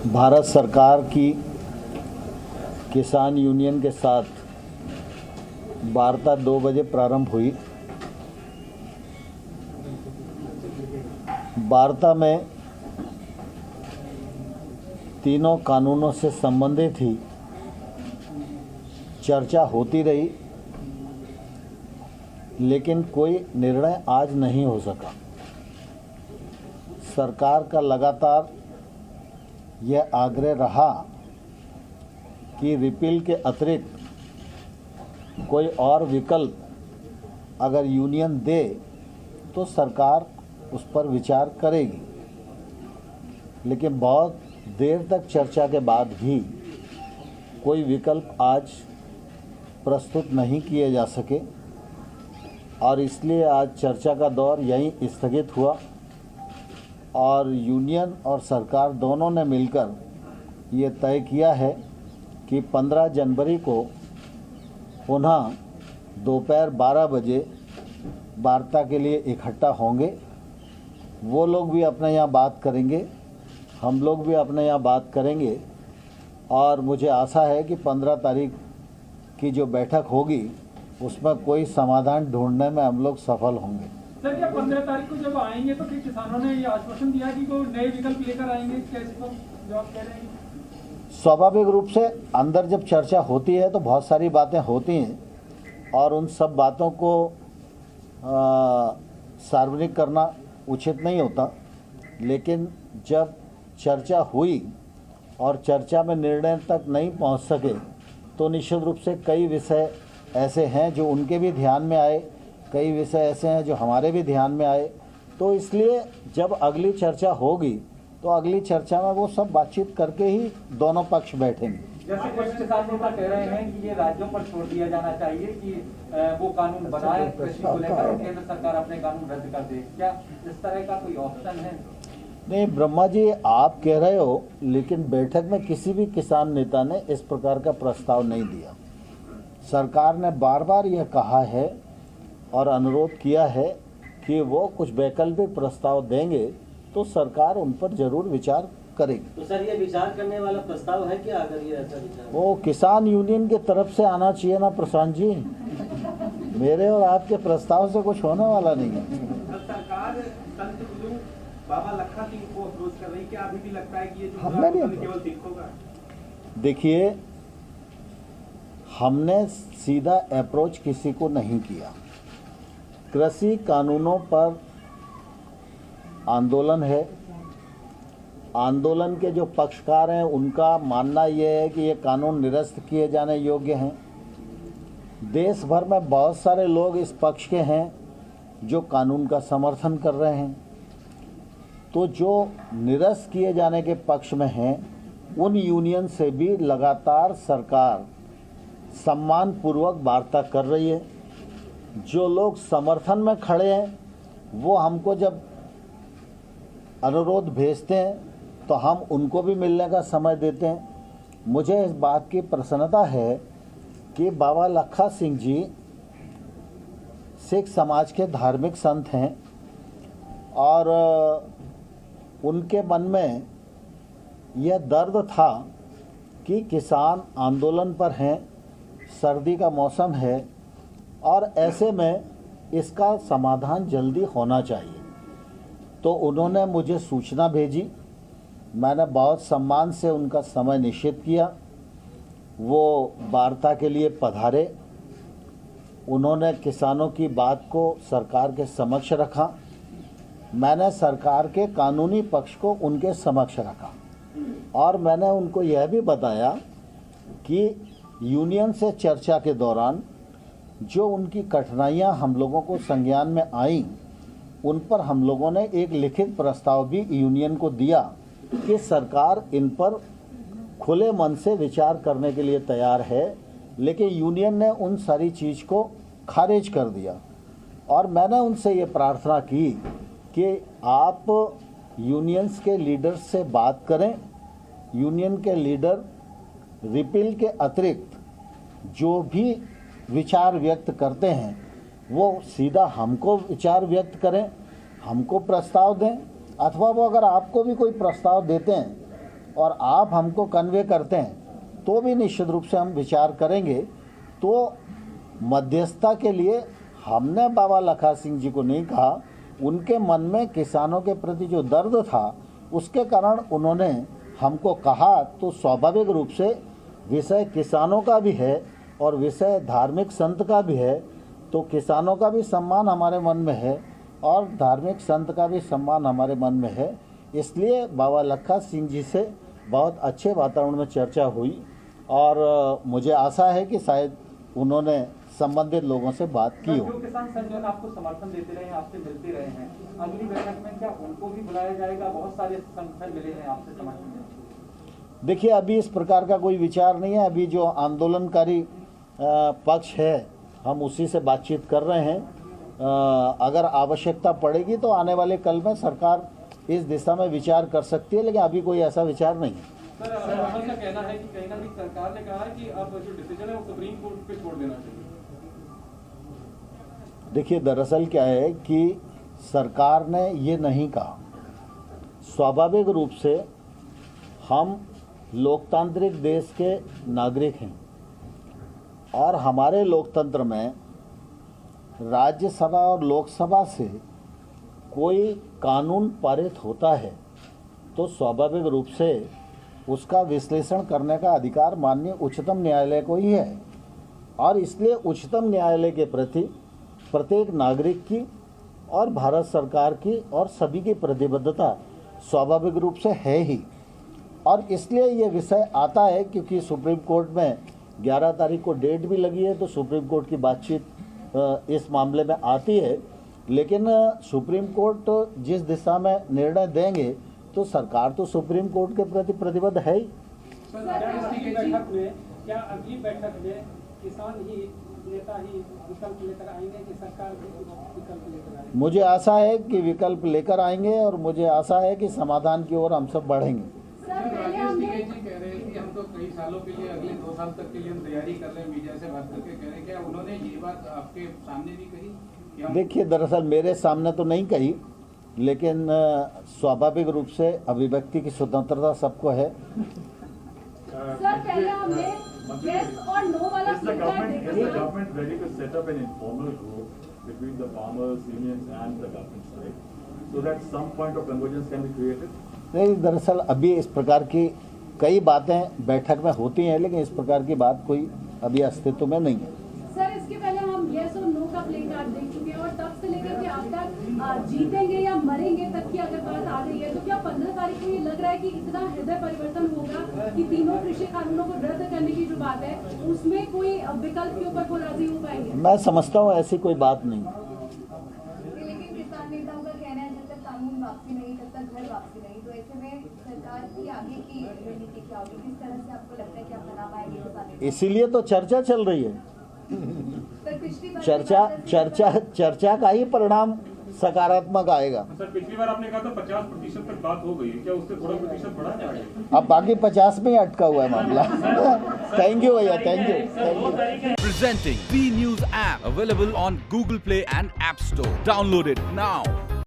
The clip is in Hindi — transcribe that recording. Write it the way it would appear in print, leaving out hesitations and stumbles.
भारत सरकार की किसान यूनियन के साथ वार्ता 2 बजे प्रारंभ हुई। वार्ता में तीनों कानूनों से संबंधित ही चर्चा होती रही, लेकिन कोई निर्णय आज नहीं हो सका। सरकार का लगातार यह आग्रह रहा कि रिपील के अतिरिक्त कोई और विकल्प अगर यूनियन दे तो सरकार उस पर विचार करेगी, लेकिन बहुत देर तक चर्चा के बाद भी कोई विकल्प आज प्रस्तुत नहीं किए जा सके और इसलिए आज चर्चा का दौर यहीं स्थगित हुआ और यूनियन और सरकार दोनों ने मिलकर ये तय किया है कि 15 जनवरी को पुनः दोपहर 12 बजे वार्ता के लिए इकट्ठा होंगे। वो लोग भी अपने यहाँ बात करेंगे, हम लोग भी अपने यहाँ बात करेंगे और मुझे आशा है कि 15 तारीख की जो बैठक होगी उसमें कोई समाधान ढूंढने में हम लोग सफल होंगे। सर, क्या 15 तारीख को जब आएंगे तो फिर किसानों ने ये आश्वासन दिया कि वो नए विकल्प लेकर आएंगे, कैसे तो जो आप कह रहे हैं? स्वाभाविक रूप से अंदर जब चर्चा होती है तो बहुत सारी बातें होती हैं और उन सब बातों को सार्वजनिक करना उचित नहीं होता, लेकिन जब चर्चा हुई और चर्चा में निर्णय तक नहीं पहुंच सके तो निश्चित रूप से कई विषय ऐसे हैं जो उनके भी ध्यान में आए, कई विषय ऐसे हैं जो हमारे भी ध्यान में आए। तो इसलिए जब अगली चर्चा होगी तो अगली चर्चा में वो सब बातचीत करके ही दोनों पक्ष बैठेंगे। जैसे कुछ किसानों का कह रहे हैं कि ये राज्यों पर छोड़ दिया जाना चाहिए कि वो कानून बनाए कृषि को लेकर और केंद्र सरकार अपने कानून रद्द कर दे, क्या इस तरह का कोई ऑप्शन है? नहीं ब्रह्मा जी, आप कह रहे हो, लेकिन बैठक में किसी भी किसान नेता ने इस प्रकार का प्रस्ताव नहीं दिया। सरकार ने बार बार यह कहा है और अनुरोध किया है कि वो कुछ वैकल्पिक प्रस्ताव देंगे तो सरकार उन पर जरूर विचार करेगी। तो सर, ये विचार करने वाला प्रस्ताव है क्या? अगर ये ऐसा विचार वो किसान यूनियन की तरफ से आना चाहिए ना प्रशांत जी, मेरे और आपके प्रस्ताव से कुछ होने वाला नहीं है। सरकार संत गुरु बाबा लखा सिंह को अप्रोच कर रही है, क्या अभी भी लगता है कि ये हमने नहीं, केवल सिखों का? देखिए, हमने सीधा अप्रोच किसी को नहीं किया। कृषि कानूनों पर आंदोलन है, आंदोलन के जो पक्षकार हैं उनका मानना यह है कि ये कानून निरस्त किए जाने योग्य हैं। देश भर में बहुत सारे लोग इस पक्ष के हैं जो कानून का समर्थन कर रहे हैं। तो जो निरस्त किए जाने के पक्ष में हैं उन यूनियन से भी लगातार सरकार सम्मानपूर्वक वार्ता कर रही है। जो लोग समर्थन में खड़े हैं वो हमको जब अनुरोध भेजते हैं तो हम उनको भी मिलने का समय देते हैं। मुझे इस बात की प्रसन्नता है कि बाबा लखा सिंह जी सिख समाज के धार्मिक संत हैं और उनके मन में यह दर्द था कि किसान आंदोलन पर हैं, सर्दी का मौसम है और ऐसे में इसका समाधान जल्दी होना चाहिए। तो उन्होंने मुझे सूचना भेजी, मैंने बहुत सम्मान से उनका समय निश्चित किया। वो वार्ता के लिए पधारे, उन्होंने किसानों की बात को सरकार के समक्ष रखा, मैंने सरकार के कानूनी पक्ष को उनके समक्ष रखा और मैंने उनको यह भी बताया कि यूनियन से चर्चा के दौरान जो उनकी कठिनाइयां हम लोगों को संज्ञान में आईं उन पर हम लोगों ने एक लिखित प्रस्ताव भी यूनियन को दिया कि सरकार इन पर खुले मन से विचार करने के लिए तैयार है, लेकिन यूनियन ने उन सारी चीज़ को खारिज कर दिया। और मैंने उनसे ये प्रार्थना की कि आप यूनियंस के लीडर्स से बात करें, यूनियन के लीडर रिपील के अतिरिक्त जो भी विचार व्यक्त करते हैं वो सीधा हमको विचार व्यक्त करें, हमको प्रस्ताव दें, अथवा वो अगर आपको भी कोई प्रस्ताव देते हैं और आप हमको कन्वे करते हैं तो भी निश्चित रूप से हम विचार करेंगे। तो मध्यस्थता के लिए हमने बाबा लखा सिंह जी को नहीं कहा, उनके मन में किसानों के प्रति जो दर्द था उसके कारण उन्होंने हमको कहा। तो स्वाभाविक रूप से विषय किसानों का भी है और विषय धार्मिक संत का भी है, तो किसानों का भी सम्मान हमारे मन में है और धार्मिक संत का भी सम्मान हमारे मन में है। इसलिए बाबा लखा सिंह जी से बहुत अच्छे वातावरण में चर्चा हुई और मुझे आशा है कि शायद उन्होंने संबंधित लोगों से बात की हो। जो किसान संगठन आपको समर्थन देते रहे हैं, आपसे मिलते रहे हैं, अगली बैठक में क्या उनको भी बुलाया जाएगा? बहुत सारे संगठन मिले हैं आपसे समर्थन देने। देखिए, अभी इस प्रकार का कोई विचार नहीं है। अभी जो आंदोलनकारी पक्ष है हम उसी से बातचीत कर रहे हैं। अगर आवश्यकता पड़ेगी तो आने वाले कल में सरकार इस दिशा में विचार कर सकती है, लेकिन अभी कोई ऐसा विचार नहीं है। सर, राहुल का कहना है कि कहीं ना कहीं सरकार ने कहा है कि अब जो डिसीजन है वो सुप्रीम कोर्ट पे छोड़ देना चाहिए। देखिए, दरअसल क्या है कि सरकार ने ये नहीं कहा। स्वाभाविक रूप से हम लोकतांत्रिक देश के नागरिक हैं और हमारे लोकतंत्र में राज्यसभा और लोकसभा से कोई कानून पारित होता है तो स्वाभाविक रूप से उसका विश्लेषण करने का अधिकार माननीय उच्चतम न्यायालय को ही है और इसलिए उच्चतम न्यायालय के प्रति प्रत्येक नागरिक की और भारत सरकार की और सभी की प्रतिबद्धता स्वाभाविक रूप से है ही। और इसलिए ये विषय आता है क्योंकि सुप्रीम कोर्ट में 11 तारीख को डेट भी लगी है, तो सुप्रीम कोर्ट की बातचीत इस मामले में आती है। लेकिन सुप्रीम कोर्ट जिस दिशा में निर्णय देंगे तो सरकार तो सुप्रीम कोर्ट के प्रति प्रतिबद्ध है ही। क्या अगली बैठक में किसान ही नेता ही विकल्प लेकर आएंगे कि सरकार भी विकल्प लेकर आएंगे? मुझे आशा है कि विकल्प लेकर आएंगे और मुझे आशा है कि समाधान की ओर हम सब बढ़ेंगे। राजेश टिकैत जी कह रहे हैं कि हम तो कई सालों के लिए अगले 2 साल तक के लिए हम तैयारी कर रहे हैं, मीडिया से बात करके कह रहे हैं। क्या उन्होंने ये बात आपके सामने भी कही? देखिए, दरअसल मेरे सामने तो नहीं कही, लेकिन स्वाभाविक रूप से अभिव्यक्ति की स्वतंत्रता सबको है। सर, पहले हमने yes और no वाला फीडबैक देखा। Is the government ready to set up an informal group between the farmers, unions and the government side so that some point of convergence can be created? नहीं, दरअसल अभी इस प्रकार की कई बातें बैठक में होती हैं, लेकिन इस प्रकार की बात कोई अभी अस्तित्व में नहीं है। सर, इसके पहले हम yes और no का प्ले कार्ड देख चुके हैं और तब से लेकर के अब तक जीतेंगे या मरेंगे तक की अगर बात आ रही है तो क्या 15 तारीख को ये लग रहा है कि इतना हृदय परिवर्तन होगा कि तीनों कृषि कानूनों को रद्द करने की जो बात है उसमें कोई विकल्प के ऊपर वो राजी हो पाएंगे? मैं समझता हूँ ऐसी कोई बात नहीं। लेकिन किसान नेताओं का कहना है जब तक कानून वापसी नहीं तब तक घर वापसी नहीं, तो ऐसे में सरकार की आगे की रणनीति क्या होगी? किस तरह से आपको लगता है कि आप बना पाएंगे किसान नेता? इसीलिए तो चर्चा चल रही है। सर, पिछली बार चर्चा का ही परिणाम सकारात्मक आएगा। सर, पिछली बार आपने कहा था 50% तक बात हो गई है, क्या उससे थोड़ा प्रतिशत बढ़ा जाएगा? अब बाकी 50 में ही अटका हुआ है मामला। थैंक यू भैया, thank you. Presenting B News app available on Google Play and App Store. Download it now.